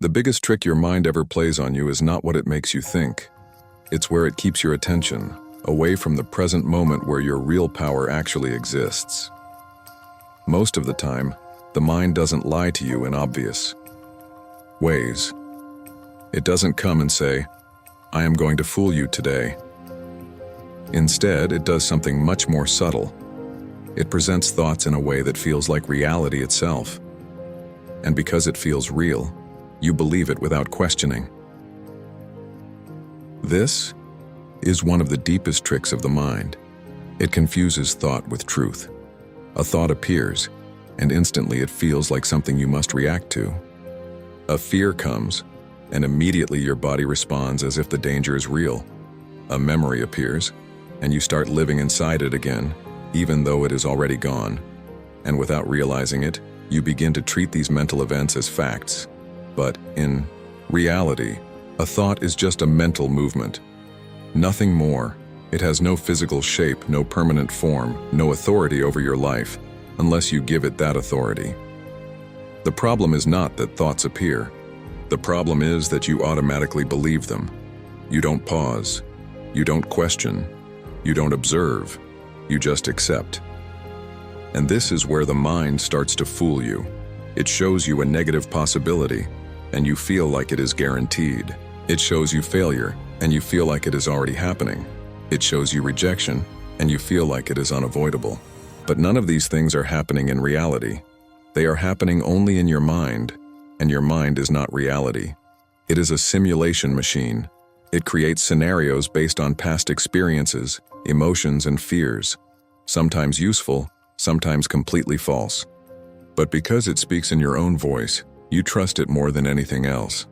The biggest trick your mind ever plays on you is not what it makes you think. It's where it keeps your attention, away from the present moment where your real power actually exists. Most of the time, the mind doesn't lie to you in obvious ways. It doesn't come and say, "I am going to fool you today." Instead, it does something much more subtle. It presents thoughts in a way that feels like reality itself. And because it feels real, you believe it without questioning. This is one of the deepest tricks of the mind. It confuses thought with truth. A thought appears, and instantly it feels like something you must react to. A fear comes, and immediately your body responds as if the danger is real. A memory appears, and you start living inside it again, even though it is already gone. And without realizing it, you begin to treat these mental events as facts. But in reality, a thought is just a mental movement. Nothing more. It has no physical shape, no permanent form, no authority over your life, unless you give it that authority. The problem is not that thoughts appear. The problem is that you automatically believe them. You don't pause. You don't question. You don't observe. You just accept. And this is where the mind starts to fool you. It shows you a negative possibility, and you feel like it is guaranteed. It shows you failure, and you feel like it is already happening. It shows you rejection, and you feel like it is unavoidable. But none of these things are happening in reality. They are happening only in your mind, and your mind is not reality. It is a simulation machine. It creates scenarios based on past experiences, emotions, and fears, sometimes useful, sometimes completely false. But because it speaks in your own voice, you trust it more than anything else.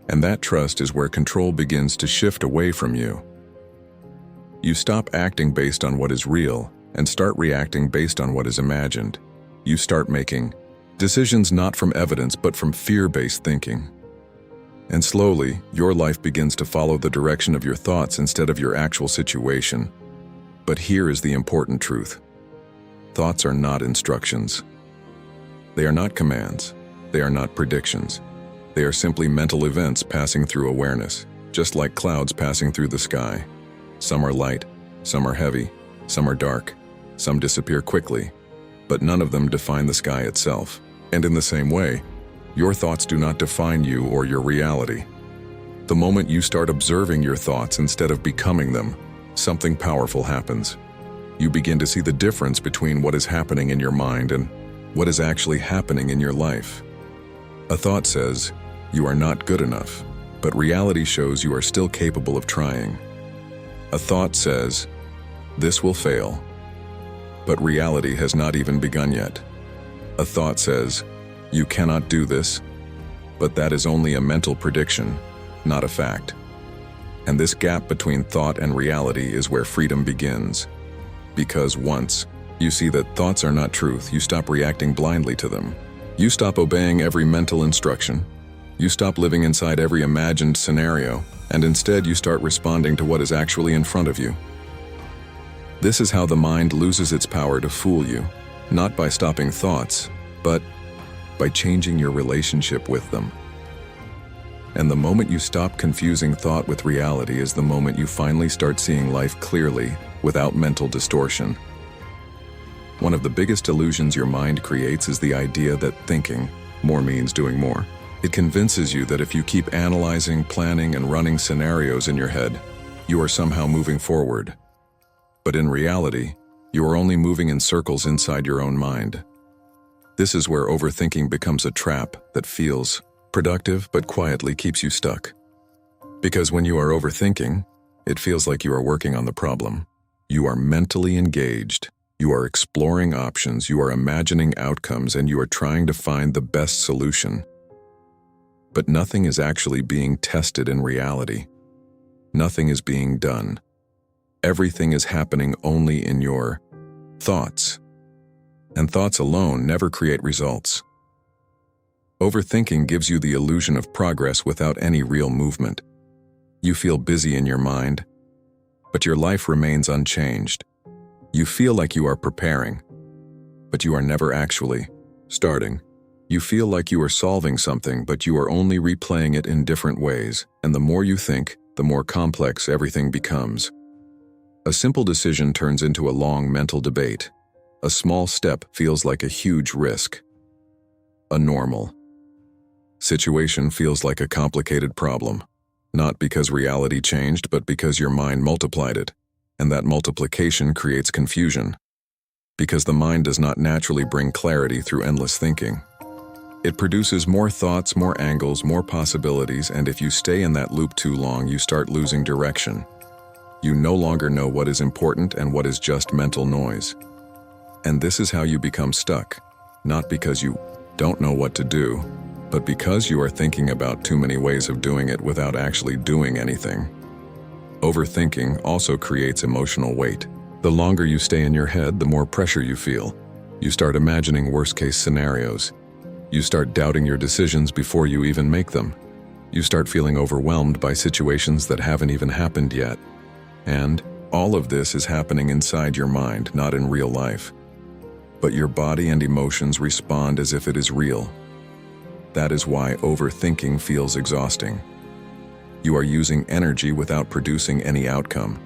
And that trust is where control begins to shift away from you. You stop acting based on what is real and start reacting based on what is imagined. You start making decisions not from evidence but from fear-based thinking. And slowly, your life begins to follow the direction of your thoughts instead of your actual situation. But here is the important truth. Thoughts are not instructions. They are not commands. They are not predictions. They are simply mental events passing through awareness, just like clouds passing through the sky. Some are light, some are heavy, some are dark, some disappear quickly, but none of them define the sky itself. And in the same way, your thoughts do not define you or your reality. The moment you start observing your thoughts instead of becoming them, something powerful happens. You begin to see the difference between what is happening in your mind and what is actually happening in your life. A thought says, "You are not good enough," but reality shows you are still capable of trying. A thought says, "This will fail," but reality has not even begun yet. A thought says, "You cannot do this," but that is only a mental prediction, not a fact. And this gap between thought and reality is where freedom begins. Because once you see that thoughts are not truth, you stop reacting blindly to them. You stop obeying every mental instruction. You stop living inside every imagined scenario, and instead you start responding to what is actually in front of you. This is how the mind loses its power to fool you, not by stopping thoughts, but by changing your relationship with them. And the moment you stop confusing thought with reality is the moment you finally start seeing life clearly, without mental distortion. One of the biggest illusions your mind creates is the idea that thinking more means doing more. It convinces you that if you keep analyzing, planning, and running scenarios in your head, you are somehow moving forward. But in reality, you are only moving in circles inside your own mind. This is where overthinking becomes a trap that feels productive but quietly keeps you stuck. Because when you are overthinking, it feels like you are working on the problem. You are mentally engaged. You are exploring options, you are imagining outcomes, and you are trying to find the best solution. But nothing is actually being tested in reality. Nothing is being done. Everything is happening only in your thoughts. And thoughts alone never create results. Overthinking gives you the illusion of progress without any real movement. You feel busy in your mind, but your life remains unchanged. You feel like you are preparing, but you are never actually starting. You feel like you are solving something, but you are only replaying it in different ways, and the more you think, the more complex everything becomes. A simple decision turns into a long mental debate. A small step feels like a huge risk. A normal situation feels like a complicated problem, not because reality changed, but because your mind multiplied it, and that multiplication creates confusion, because the mind does not naturally bring clarity through endless thinking. It produces more thoughts, more angles, more possibilities, and if you stay in that loop too long, you start losing direction. You no longer know what is important and what is just mental noise. And this is how you become stuck, not because you don't know what to do, but because you are thinking about too many ways of doing it without actually doing anything. Overthinking also creates emotional weight. The longer you stay in your head, the more pressure you feel. You start imagining worst-case scenarios. You start doubting your decisions before you even make them. You start feeling overwhelmed by situations that haven't even happened yet. And all of this is happening inside your mind, not in real life. But your body and emotions respond as if it is real. That is why overthinking feels exhausting. You are using energy without producing any outcome.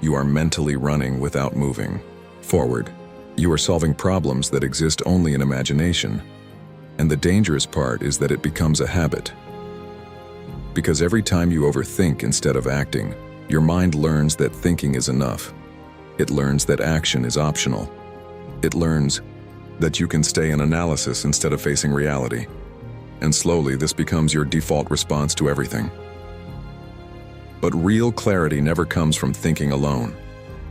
You are mentally running without moving forward. You are solving problems that exist only in imagination. And the dangerous part is that it becomes a habit. Because every time you overthink instead of acting, your mind learns that thinking is enough. It learns that action is optional. It learns that you can stay in analysis instead of facing reality. And slowly, this becomes your default response to everything. But real clarity never comes from thinking alone.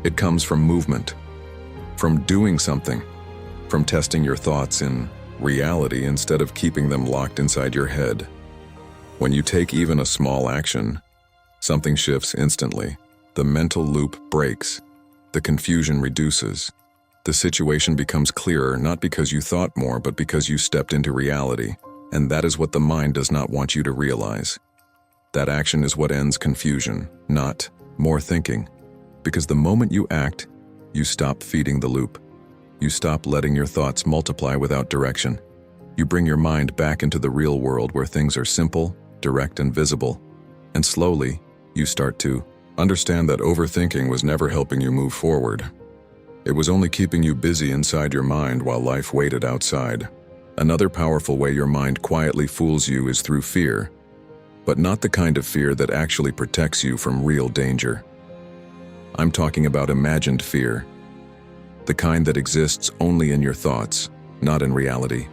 It comes from movement, from doing something, from testing your thoughts in reality instead of keeping them locked inside your head. When you take even a small action, something shifts instantly. The mental loop breaks. The confusion reduces. The situation becomes clearer, not because you thought more, but because you stepped into reality. And that is what the mind does not want you to realize. That action is what ends confusion, not more thinking. Because the moment you act, you stop feeding the loop. You stop letting your thoughts multiply without direction. You bring your mind back into the real world where things are simple, direct, and visible. And slowly, you start to understand that overthinking was never helping you move forward. It was only keeping you busy inside your mind while life waited outside. Another powerful way your mind quietly fools you is through fear, but not the kind of fear that actually protects you from real danger. I'm talking about imagined fear. The kind that exists only in your thoughts, not in reality.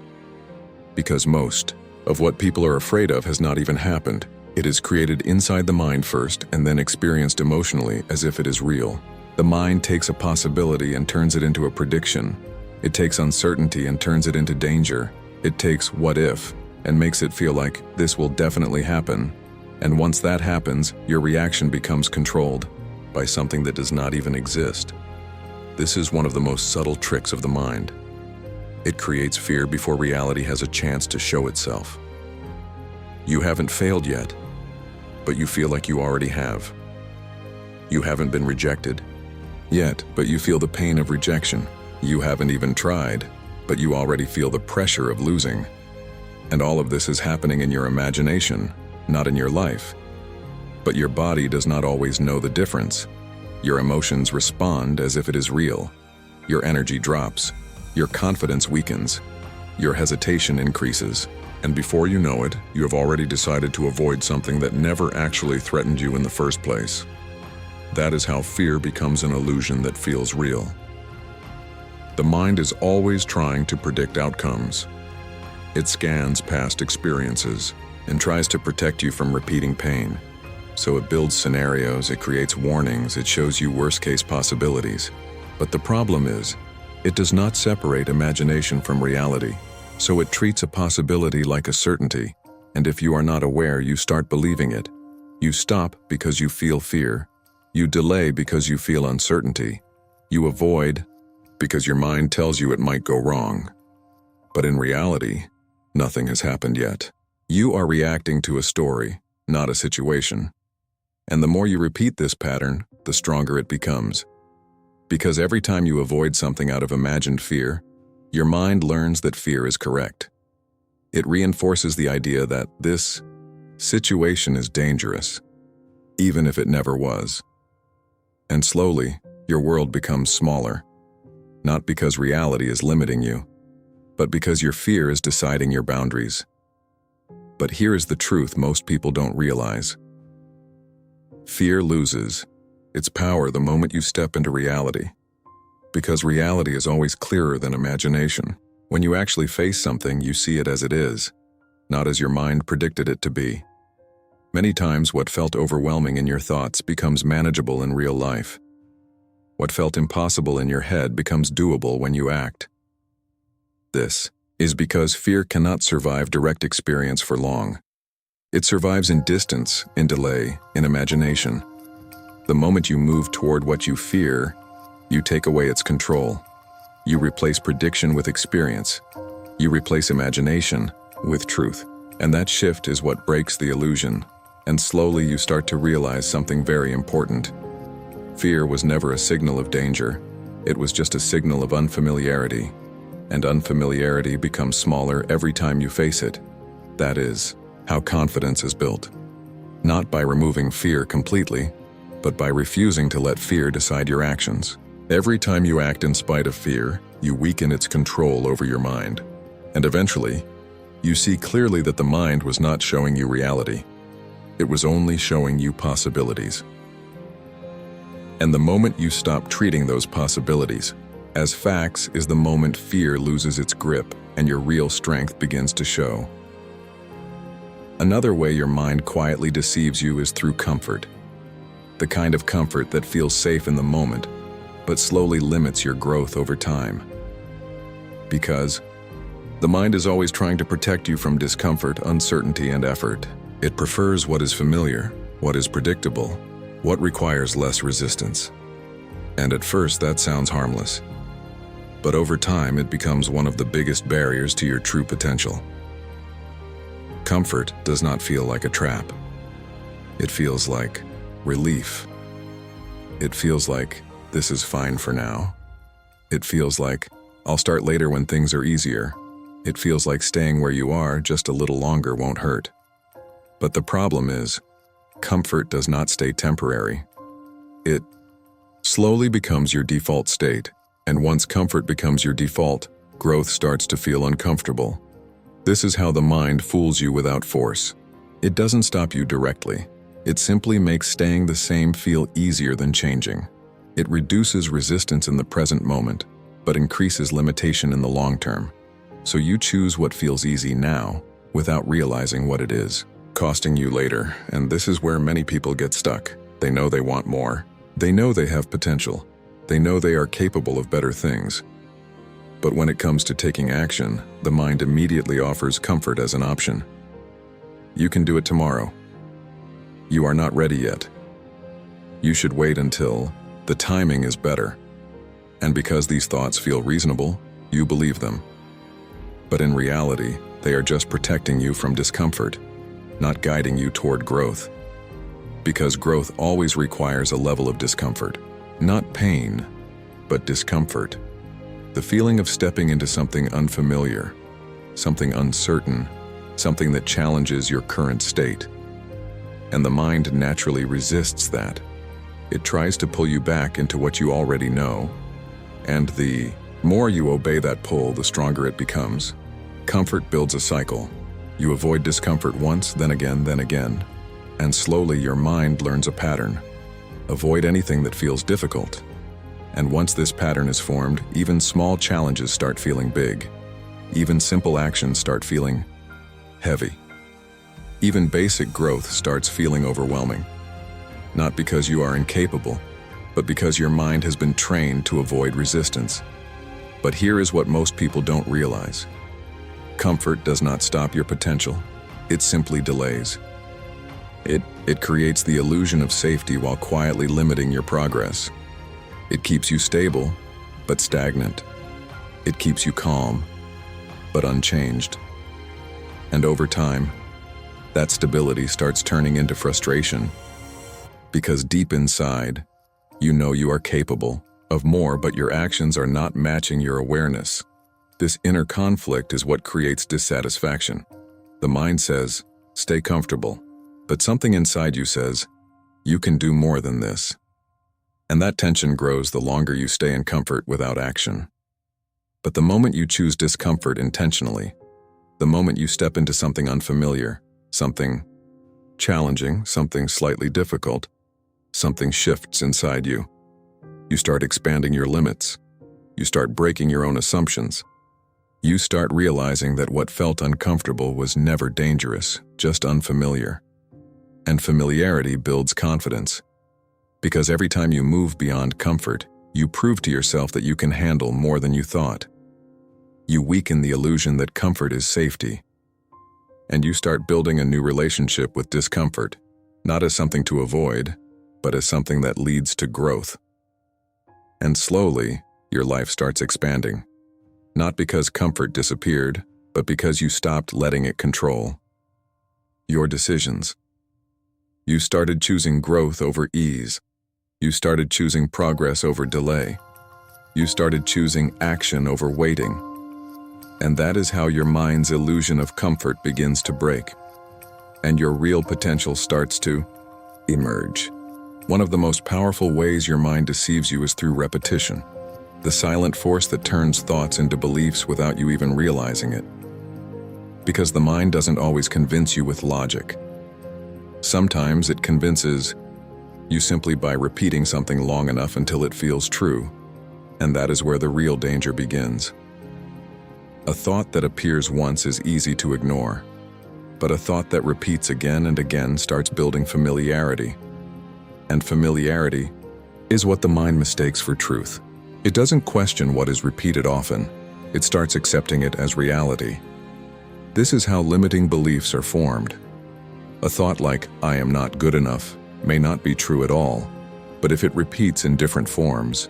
Because most of what people are afraid of has not even happened. It is created inside the mind first and then experienced emotionally as if it is real. The mind takes a possibility and turns it into a prediction. It takes uncertainty and turns it into danger. It takes what if and makes it feel like this will definitely happen. And once that happens, your reaction becomes controlled by something that does not even exist. This is one of the most subtle tricks of the mind. It creates fear before reality has a chance to show itself. You haven't failed yet, but you feel like you already have. You haven't been rejected yet, but you feel the pain of rejection. You haven't even tried, but you already feel the pressure of losing. And all of this is happening in your imagination, not in your life. But your body does not always know the difference. Your emotions respond as if it is real. Your energy drops. Your confidence weakens. Your hesitation increases. And before you know it, you have already decided to avoid something that never actually threatened you in the first place. That is how fear becomes an illusion that feels real. The mind is always trying to predict outcomes. It scans past experiences and tries to protect you from repeating pain. So it builds scenarios, it creates warnings, it shows you worst-case possibilities. But the problem is, it does not separate imagination from reality. So it treats a possibility like a certainty, and if you are not aware, you start believing it. You stop because you feel fear. You delay because you feel uncertainty. You avoid because your mind tells you it might go wrong. But in reality, nothing has happened yet. You are reacting to a story, not a situation. And the more you repeat this pattern, the stronger it becomes. Because every time you avoid something out of imagined fear, your mind learns that fear is correct. It reinforces the idea that this situation is dangerous, even if it never was. And slowly, your world becomes smaller, not because reality is limiting you, but because your fear is deciding your boundaries. But here is the truth most people don't realize. Fear loses its power the moment you step into reality, because reality is always clearer than imagination. When you actually face something, you see it as it is, not as your mind predicted it to be. Many times what felt overwhelming in your thoughts becomes manageable in real life. What felt impossible in your head becomes doable when you act. This is because fear cannot survive direct experience for long. It survives in distance, in delay, in imagination. The moment you move toward what you fear, you take away its control. You replace prediction with experience. You replace imagination with truth. And that shift is what breaks the illusion. And slowly you start to realize something very important. Fear was never a signal of danger. It was just a signal of unfamiliarity. And unfamiliarity becomes smaller every time you face it. That is how confidence is built. Not by removing fear completely, but by refusing to let fear decide your actions. Every time you act in spite of fear, you weaken its control over your mind. And eventually, you see clearly that the mind was not showing you reality. It was only showing you possibilities. And the moment you stop treating those possibilities as facts is the moment fear loses its grip and your real strength begins to show. Another way your mind quietly deceives you is through comfort. The kind of comfort that feels safe in the moment, but slowly limits your growth over time. Because the mind is always trying to protect you from discomfort, uncertainty, and effort. It prefers what is familiar, what is predictable, what requires less resistance. And at first that sounds harmless. But over time it becomes one of the biggest barriers to your true potential. Comfort does not feel like a trap. It feels like relief. It feels like this is fine for now. It feels like I'll start later when things are easier. It feels like staying where you are just a little longer won't hurt. But the problem is, comfort does not stay temporary. It slowly becomes your default state, and once comfort becomes your default, growth starts to feel uncomfortable. This is how the mind fools you without force. It doesn't stop you directly. It simply makes staying the same feel easier than changing. It reduces resistance in the present moment, but increases limitation in the long term. So you choose what feels easy now, without realizing what it is, costing you later. And this is where many people get stuck. They know they want more. They know they have potential. They know they are capable of better things. But when it comes to taking action, the mind immediately offers comfort as an option. You can do it tomorrow. You are not ready yet. You should wait until the timing is better. And because these thoughts feel reasonable, you believe them. But in reality, they are just protecting you from discomfort, not guiding you toward growth. Because growth always requires a level of discomfort. Not pain, but discomfort. The feeling of stepping into something unfamiliar, something uncertain, something that challenges your current state. And the mind naturally resists that. It tries to pull you back into what you already know. And the more you obey that pull, the stronger it becomes. Comfort builds a cycle. You avoid discomfort once, then again. And slowly your mind learns a pattern. Avoid anything that feels difficult. And once this pattern is formed, even small challenges start feeling big. Even simple actions start feeling heavy. Even basic growth starts feeling overwhelming. Not because you are incapable, but because your mind has been trained to avoid resistance. But here is what most people don't realize. Comfort does not stop your potential. It simply delays. It creates the illusion of safety while quietly limiting your progress. It keeps you stable, but stagnant. It keeps you calm, but unchanged. And over time, that stability starts turning into frustration. Because deep inside, you know you are capable of more, but your actions are not matching your awareness. This inner conflict is what creates dissatisfaction. The mind says, stay comfortable, but something inside you says, you can do more than this. And that tension grows the longer you stay in comfort without action. But the moment you choose discomfort intentionally, the moment you step into something unfamiliar, something challenging, something slightly difficult, something shifts inside you. You start expanding your limits. You start breaking your own assumptions. You start realizing that what felt uncomfortable was never dangerous, just unfamiliar. And familiarity builds confidence. Because every time you move beyond comfort, you prove to yourself that you can handle more than you thought. You weaken the illusion that comfort is safety. And you start building a new relationship with discomfort, not as something to avoid, but as something that leads to growth. And slowly, your life starts expanding. Not because comfort disappeared, but because you stopped letting it control your decisions. You started choosing growth over ease. You started choosing progress over delay. You started choosing action over waiting. And that is how your mind's illusion of comfort begins to break. And your real potential starts to emerge. One of the most powerful ways your mind deceives you is through repetition. The silent force that turns thoughts into beliefs without you even realizing it. Because the mind doesn't always convince you with logic. Sometimes it convinces you simply by repeating something long enough until it feels true, and that is where the real danger begins. A thought that appears once is easy to ignore, but a thought that repeats again and again starts building familiarity. And familiarity is what the mind mistakes for truth. It doesn't question what is repeated often. It starts accepting it as reality. This is how limiting beliefs are formed. A thought like, I am not good enough, may not be true at all, but if it repeats in different forms,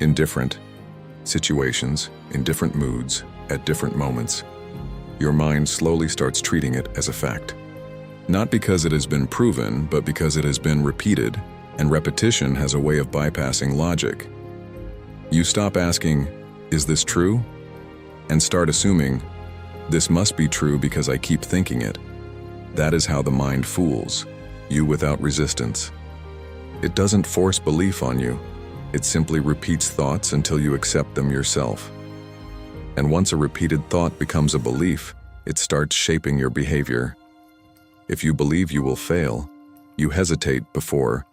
in different situations, in different moods, at different moments, your mind slowly starts treating it as a fact. Not because it has been proven, but because it has been repeated, and repetition has a way of bypassing logic. You stop asking, is this true? And start assuming, this must be true because I keep thinking it. That is how the mind fools you without resistance. It doesn't force belief on you. It simply repeats thoughts until you accept them yourself. And once a repeated thought becomes a belief, it starts shaping your behavior. If you believe you will fail, you hesitate before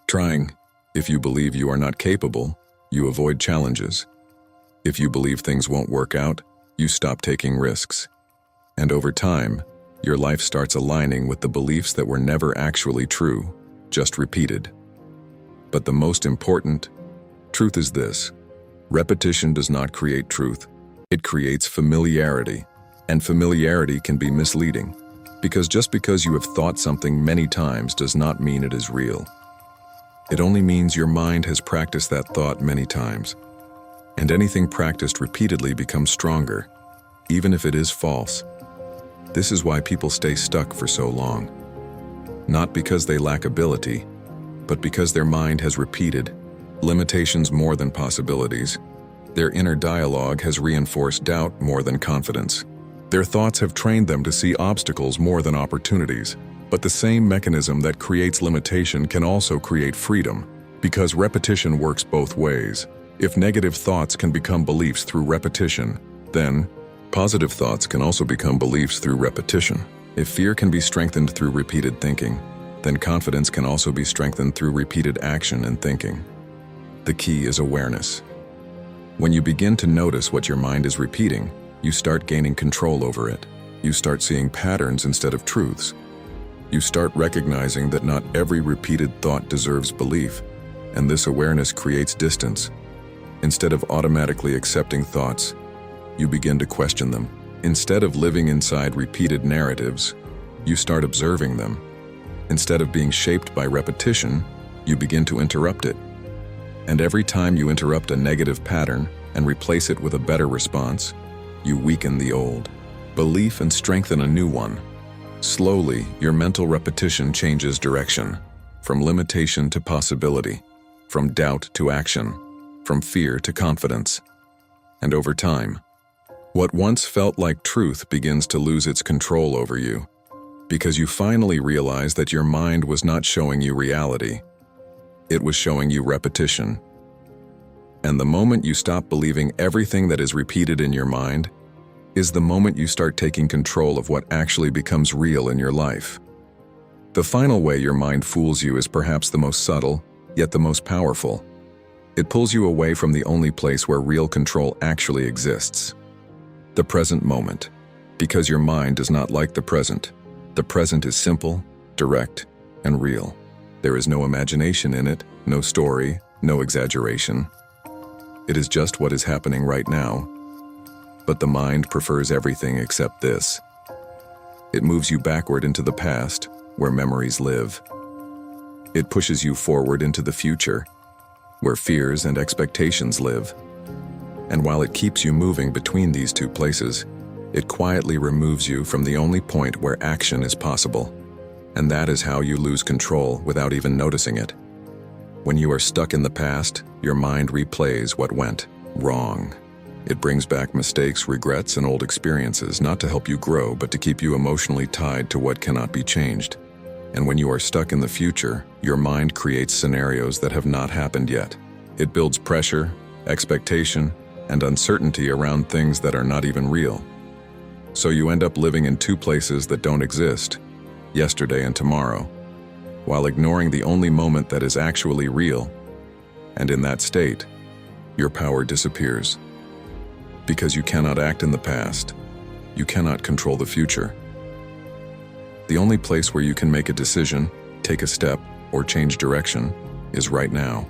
trying. If you believe you are not capable, you avoid challenges. If you believe things won't work out, you stop taking risks. And over time, your life starts aligning with the beliefs that were never actually true, just repeated. But the most important truth is this: repetition does not create truth. It creates familiarity, and familiarity can be misleading, because just because you have thought something many times does not mean it is real. It only means your mind has practiced that thought many times, and anything practiced repeatedly becomes stronger, even if it is false. This is why people stay stuck for so long. Not because they lack ability, but because their mind has repeated limitations more than possibilities. Their inner dialogue has reinforced doubt more than confidence. Their thoughts have trained them to see obstacles more than opportunities. But the same mechanism that creates limitation can also create freedom, because repetition works both ways. If negative thoughts can become beliefs through repetition, then positive thoughts can also become beliefs through repetition. If fear can be strengthened through repeated thinking, then confidence can also be strengthened through repeated action and thinking. The key is awareness. When you begin to notice what your mind is repeating, you start gaining control over it. You start seeing patterns instead of truths. You start recognizing that not every repeated thought deserves belief, and this awareness creates distance. Instead of automatically accepting thoughts, you begin to question them. Instead of living inside repeated narratives, you start observing them. Instead of being shaped by repetition, you begin to interrupt it. And every time you interrupt a negative pattern and replace it with a better response, you weaken the old belief and strengthen a new one. Slowly, your mental repetition changes direction, from limitation to possibility, from doubt to action, from fear to confidence. And over time, What once felt like truth begins to lose its control over you, because you finally realize that your mind was not showing you reality. It was showing you repetition. And the moment you stop believing everything that is repeated in your mind is the moment you start taking control of what actually becomes real in your life. The final way your mind fools you is perhaps the most subtle, yet the most powerful. It pulls you away from the only place where real control actually exists. The present moment. Because your mind does not like the present. The present is simple, direct, and real. There is no imagination in it, no story, no exaggeration. It is just what is happening right now. But the mind prefers everything except this. It moves you backward into the past, where memories live. It pushes you forward into the future, where fears and expectations live. And while it keeps you moving between these two places, it quietly removes you from the only point where action is possible. And that is how you lose control without even noticing it. When you are stuck in the past, your mind replays what went wrong. It brings back mistakes, regrets, and old experiences, not to help you grow, but to keep you emotionally tied to what cannot be changed. And when you are stuck in the future, your mind creates scenarios that have not happened yet. It builds pressure, expectation, and uncertainty around things that are not even real. So you end up living in two places that don't exist, yesterday and tomorrow, while ignoring the only moment that is actually real. And in that state, your power disappears. Because you cannot act in the past, you cannot control the future. The only place where you can make a decision, take a step, or change direction is right now.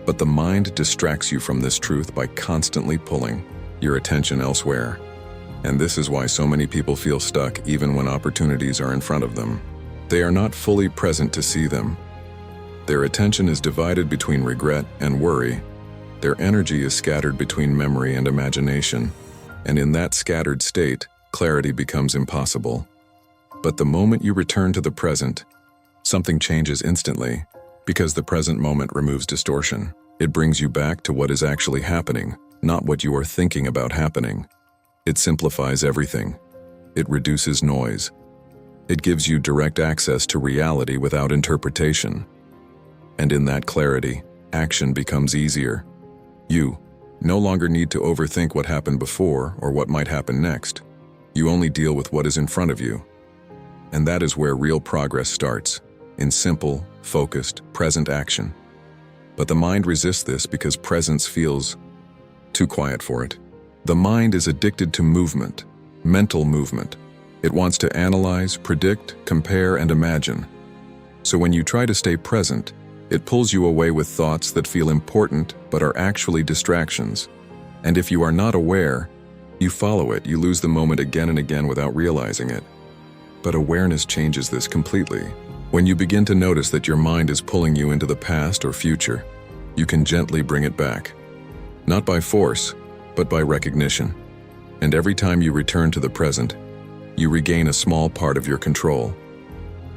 But the mind distracts you from this truth by constantly pulling your attention elsewhere. And this is why so many people feel stuck even when opportunities are in front of them. They are not fully present to see them. Their attention is divided between regret and worry. Their energy is scattered between memory and imagination. And in that scattered state, clarity becomes impossible. But the moment you return to the present, something changes instantly, because the present moment removes distortion. It brings you back to what is actually happening, not what you are thinking about happening. It simplifies everything. It reduces noise. It gives you direct access to reality without interpretation. And in that clarity, action becomes easier. You no longer need to overthink what happened before or what might happen next. You only deal with what is in front of you. And that is where real progress starts, in simple, focused, present action. But the mind resists this because presence feels too quiet for it. The mind is addicted to movement, mental movement. It wants to analyze, predict, compare, and imagine. So when you try to stay present, it pulls you away with thoughts that feel important but are actually distractions. And if you are not aware, you follow it, you lose the moment again and again without realizing it. But awareness changes this completely. When you begin to notice that your mind is pulling you into the past or future, you can gently bring it back. Not by force, but by recognition. And every time you return to the present, you regain a small part of your control.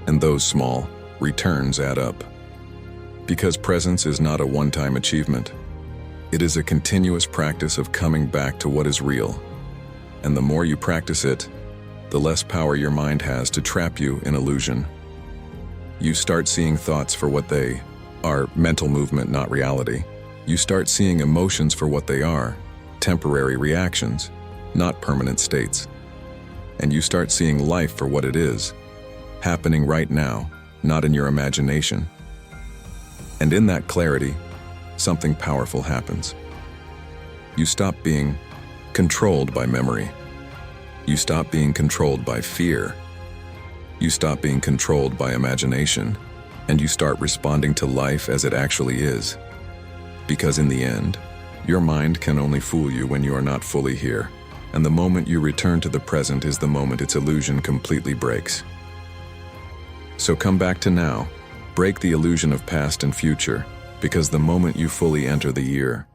And those small returns add up. Because presence is not a one-time achievement. It is a continuous practice of coming back to what is real. And the more you practice it, the less power your mind has to trap you in illusion. You start seeing thoughts for what they are, mental movement, not reality. You start seeing emotions for what they are, temporary reactions, not permanent states. And you start seeing life for what it is, happening right now, not in your imagination. And in that clarity, something powerful happens. You stop being controlled by memory. You stop being controlled by fear. You stop being controlled by imagination, and you start responding to life as it actually is. Because in the end, your mind can only fool you when you are not fully here, and the moment you return to the present is the moment its illusion completely breaks. So come back to now. Break the illusion of past and future, because the moment you fully enter the year,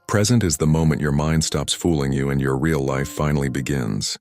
present is the moment your mind stops fooling you and your real life finally begins.